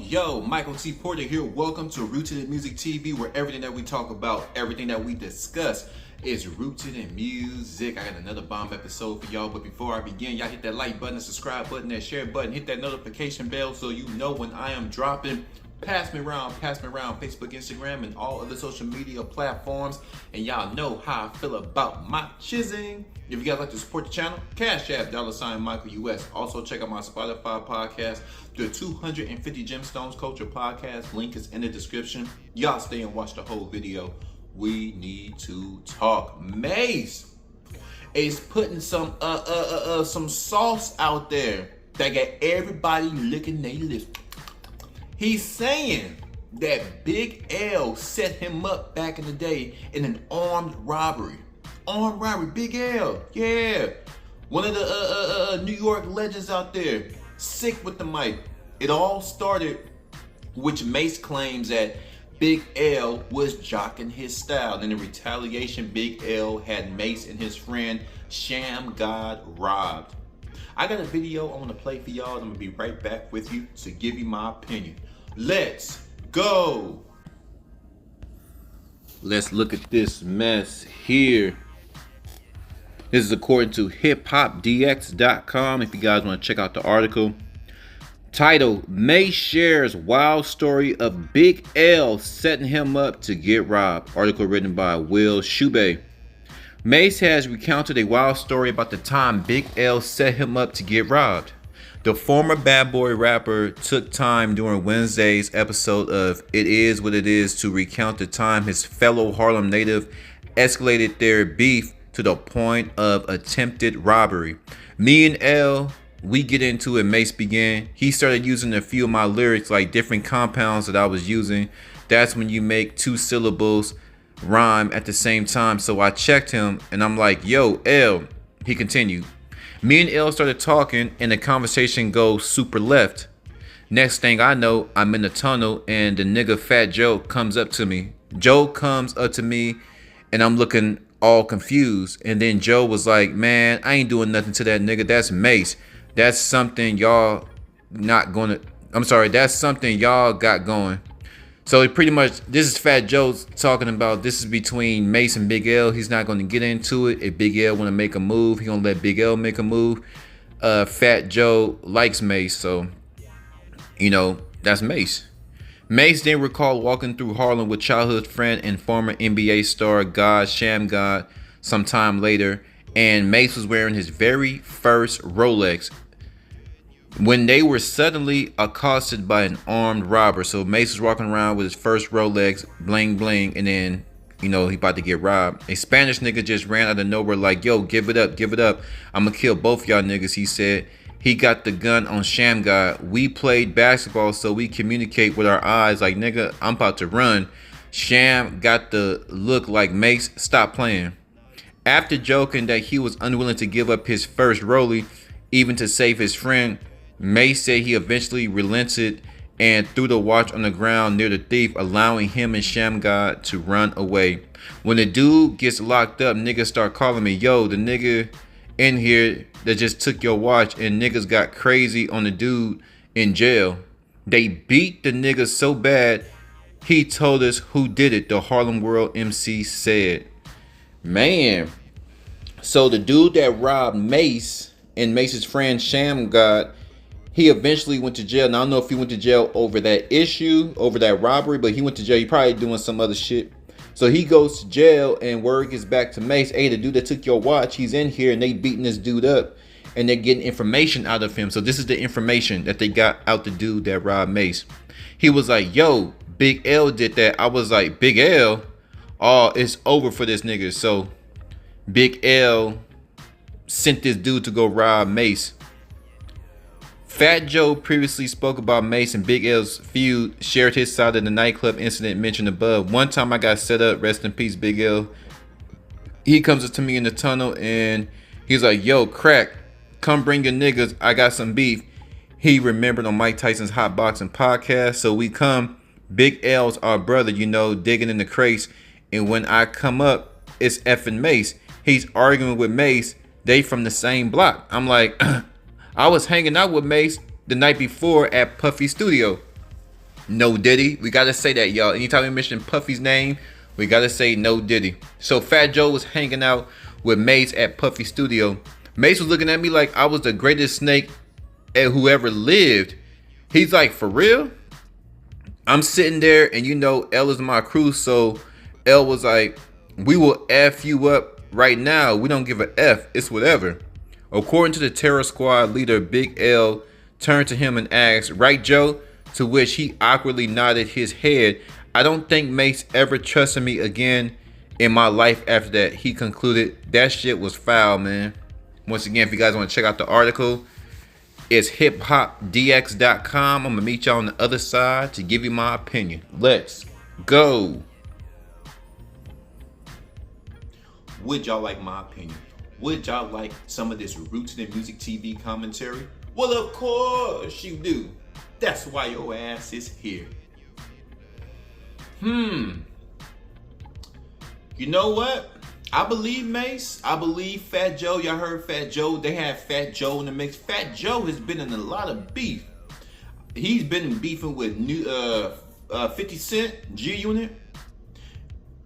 Yo, Michael T. Porter here. Welcome to Rooted in Music TV, where everything that we talk about, everything that we discuss is rooted in music. I got another bomb episode for y'all, but before I begin, y'all hit that like button, the subscribe button, that share button, hit that notification bell so you know when I am dropping. Pass me around, Facebook, Instagram, and all other social media platforms. And y'all know how I feel about my chizzing. If you guys like to support the channel, Cash App, $Michael US. Also check out my Spotify podcast, the 250 Gemstones Culture Podcast. Link is in the description. Y'all stay and watch the whole video. We need to talk. Mace is putting some sauce out there that got everybody licking their lips. He's saying that Big L set him up back in the day in an armed robbery. Armed robbery, Big L, yeah. One of the New York legends out there, sick with the mic. It all started with Mace claims that Big L was jocking his style. And in retaliation, Big L had Mace and his friend Sham God robbed. I got a video I want to play for y'all. I'm going to be right back with you to give you my opinion. Let's go. Let's look at this mess here. This is according to hiphopdx.com. If you guys want to check out the article. Title: Mace shares wild story of Big L setting him up to get robbed. Article written by Will Shube. Mace has recounted a wild story about the time Big L set him up to get robbed. The former Bad Boy rapper took time during Wednesday's episode of It Is What It Is to recount the time his fellow Harlem native escalated their beef to the point of attempted robbery. Me and L, we get into it. Mace began. He started using a few of my lyrics, like different compounds that I was using. That's when you make two syllables rhyme at the same time. So I checked him and I'm like, yo, L. He continued. Me and L started talking and the conversation goes super left. Next thing I know, I'm in the tunnel and the nigga Fat Joe comes up to me. Joe comes up to me and I'm looking all confused. And then Joe was like, man, I ain't doing nothing to that nigga. That's Mace. That's something y'all that's something y'all got going. So pretty much, this is Fat Joe talking about this is between Mace and Big L. He's not going to get into it. If Big L want to make a move, he going to let Big L make a move. Fat Joe likes Mace, so, you know, that's Mace. Mace then recalled walking through Harlem with childhood friend and former NBA star Sham God sometime later, and Mace was wearing his very first Rolex when they were suddenly accosted by an armed robber. So Mace was walking around with his first Rolex, bling bling, and then, you know, he about to get robbed. A Spanish nigga just ran out of nowhere like, yo, give it up. I'm gonna kill both y'all niggas, he said. He got the gun on Sham God. We played basketball, so we communicate with our eyes like, nigga, I'm about to run. Sham got the look like, Mace, stop playing. After joking that he was unwilling to give up his first rollie, even to save his friend, Mace said he eventually relented and threw the watch on the ground near the thief, allowing him and Sham God to run away. When the dude gets locked up, niggas start calling me, yo, the nigga in here that just took your watch, and niggas got crazy on the dude in jail. They beat the nigga so bad, he told us who did it, the Harlem World MC said. Man, so the dude that robbed Mace and Mace's friend Sham God, he eventually went to jail. Now, I don't know if he went to jail over that issue, over that robbery, but he went to jail. He probably doing some other shit. So he goes to jail and word gets back to Mace. Hey, the dude that took your watch, he's in here and they beating this dude up and they're getting information out of him. So this is the information that they got out the dude that robbed Mace. He was like, yo, Big L did that. I was like, Big L? Oh, it's over for this nigga. So Big L sent this dude to go rob Mace. Fat Joe previously spoke about Mace and Big L's feud, shared his side of the nightclub incident mentioned above. One time I got set up, rest in peace, Big L. He comes up to me in the tunnel and he's like, yo, crack, Come bring your niggas, I got some beef. He remembered on Mike Tyson's Hot Boxing podcast. So we come, Big L's our brother, you know, digging in the crates. And when I come up, it's effing Mace. He's arguing with Mace. They from the same block. I'm like, I was hanging out with Mace the night before at Puffy's studio. No Diddy. We gotta say that, y'all. Anytime we mention Puffy's name, we gotta say no Diddy. So Fat Joe was hanging out with Mace at Puffy's studio. Mace was looking at me like I was the greatest snake who ever lived. He's like, for real? I'm sitting there, and you know L is my crew, so L was like, we will F you up right now. We don't give a F. It's whatever. According to the Terror Squad leader, Big L turned to him and asked, right, Joe? To which he awkwardly nodded his head. I don't think Mace ever trusted me again in my life after that. He concluded, that shit was foul, man. Once again, if you guys want to check out the article, it's hiphopdx.com. I'm going to meet y'all on the other side to give you my opinion. Let's go. Would y'all like my opinion? Would y'all like some of this Rooted in Music TV commentary? Well, of course you do. That's why your ass is here. You know what? I believe Mace. I believe Fat Joe. Y'all heard Fat Joe. They had Fat Joe in the mix. Fat Joe has been in a lot of beef. He's been beefing with 50 Cent, G-Unit.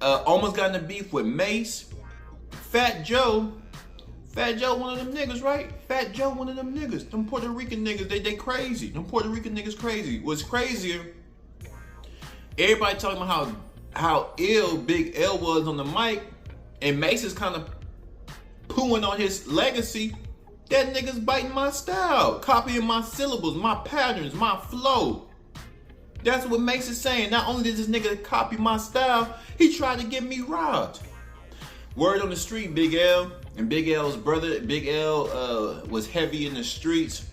Almost got in a beef with Mace. Fat Joe, one of them niggas, right? Fat Joe, one of them niggas. Them Puerto Rican niggas, they crazy. Them Puerto Rican niggas crazy. What's crazier, everybody talking about how ill Big L was on the mic, and Mace is kind of pooing on his legacy. That nigga's biting my style, copying my syllables, my patterns, my flow. That's what Mace is saying. Not only did this nigga copy my style, he tried to get me robbed. Word on the street, Big L and Big L's brother, Big L was heavy in the streets,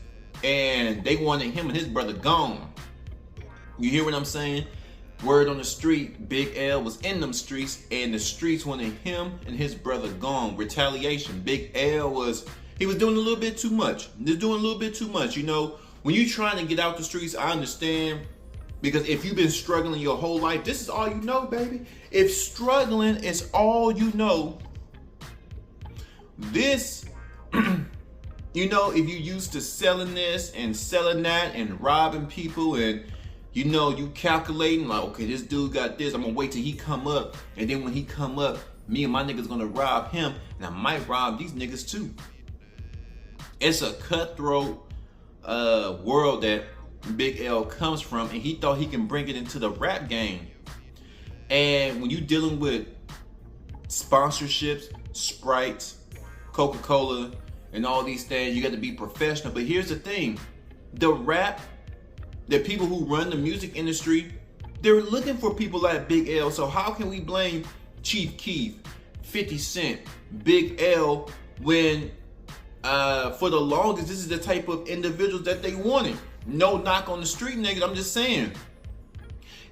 and they wanted him and his brother gone. You hear what I'm saying? Word on the street, Big L was in them streets, and the streets wanted him and his brother gone. Retaliation. Big L was doing a little bit too much. They're doing a little bit too much. You know, when you're trying to get out the streets, I understand. Because if you've been struggling your whole life, this is all you know, baby. If struggling is all you know, this, you know, if you used to selling this and selling that and robbing people, and you know, you calculating like, okay, this dude got this, I'm gonna wait till he come up, and then when he come up, me and my niggas gonna rob him, and I might rob these niggas too. It's a cutthroat world that Big L comes from, and he thought he can bring it into the rap game. And when you dealing with sponsorships, Sprites, Coca-Cola, and all these things, you got to be professional. But here's the thing, the people who run the music industry, they're looking for people like Big L. So how can we blame Chief Keef, 50 Cent, Big L, when for the longest, this is the type of individuals that they wanted. No knock on the street niggas, I'm just saying.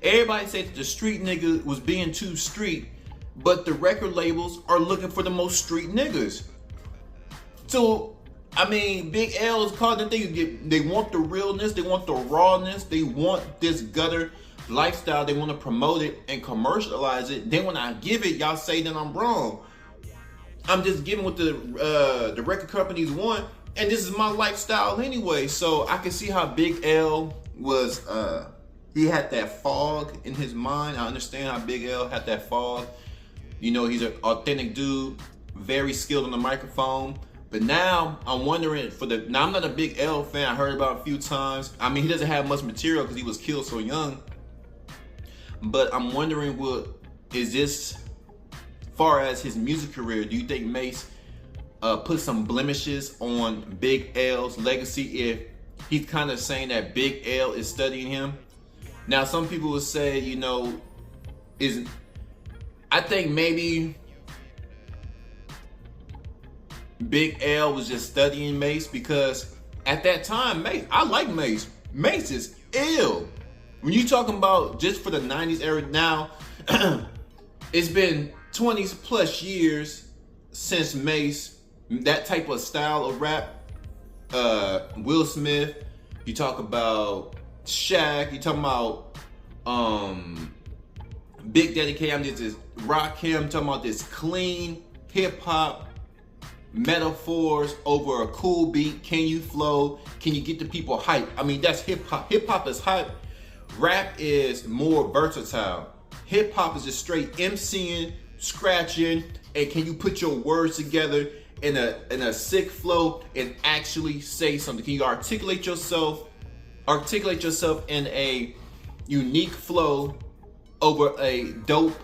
Everybody said that the street nigga was being too street, but the record labels are looking for the most street niggas. So, I mean, Big L is called the thing. They want the realness, they want the rawness, they want this gutter lifestyle, they want to promote it and commercialize it. Then when I give it, y'all say that I'm wrong. I'm just giving what the record companies want. And this is my lifestyle anyway, so I can see how Big L was, he had that fog in his mind. I understand how Big L had that fog. You know, he's an authentic dude, very skilled on the microphone. But now I'm wondering now I'm not a Big L fan. I heard about it a few times. I mean, he doesn't have much material because he was killed so young. But I'm wondering, is this, far as his music career, do you think Mace put some blemishes on Big L's legacy if he's kind of saying that Big L is studying him? Now, some people would say, you know, I think maybe Big L was just studying Mace, because at that time, I like Mace. Mace is ill. When you talking about just for the 90s era now, it's been 20 plus years since Mace, that type of style of rap, Will Smith, you talk about Shaq, you talking about Big Daddy Kane, this Rakim, talking about this clean hip hop metaphors over a cool beat. Can you flow? Can you get the people hype? I mean, that's hip hop. Hip hop is hype. Rap is more versatile. Hip hop is just straight MCing, scratching, and can you put your words together in a sick flow and actually say something? Can you articulate yourself in a unique flow over a dope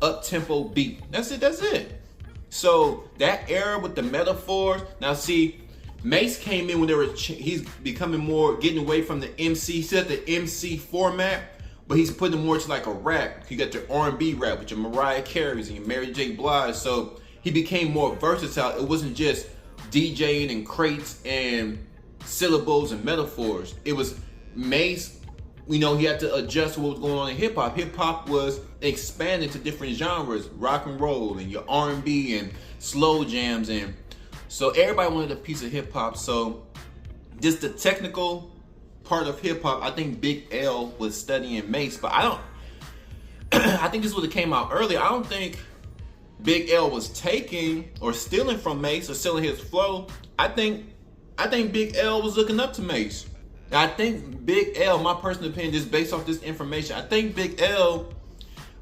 up-tempo beat? That's it. So that era with the metaphors. Now see, Mace came in when he's becoming more, getting away from the MC. He said the MC format, but he's putting more to like a rap. You got your R&B rap with your Mariah Careys and your Mary J. Blige. So he became more versatile. It wasn't just DJing and crates and syllables and metaphors. It was Mace. You know, he had to adjust to what was going on in hip hop. Hip hop was expanded to different genres, rock and roll and your R&B and slow jams, and so everybody wanted a piece of hip hop. So just the technical part of hip hop, I think Big L was studying Mace, but I think this would have came out earlier. I don't think Big L was taking or stealing from Mace or stealing his flow. I think Big L was looking up to Mace. I think Big L, my personal opinion, just based off this information, I think Big L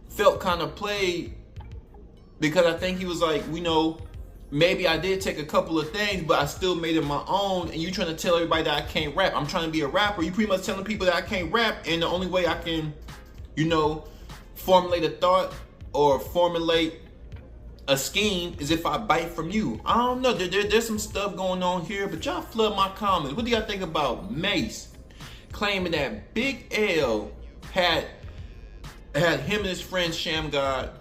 felt kind of played because I think he was like, you know, maybe I did take a couple of things, but I still made it my own. And you trying to tell everybody that I can't rap. I'm trying to be a rapper. You pretty much telling people that I can't rap, and the only way I can, you know, formulate a thought or formulate a scheme is if I bite from you. I don't know. There's some stuff going on here, but y'all flood my comments. What do y'all think about Mace claiming that Big L had him and his friend Sham God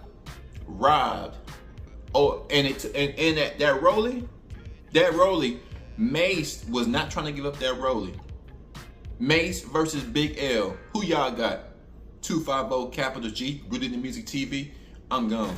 robbed? Oh, and that Rollie, Mace was not trying to give up that Rollie. Mace versus Big L. Who y'all got? 250 capital G, Rooted in Music TV. I'm gone.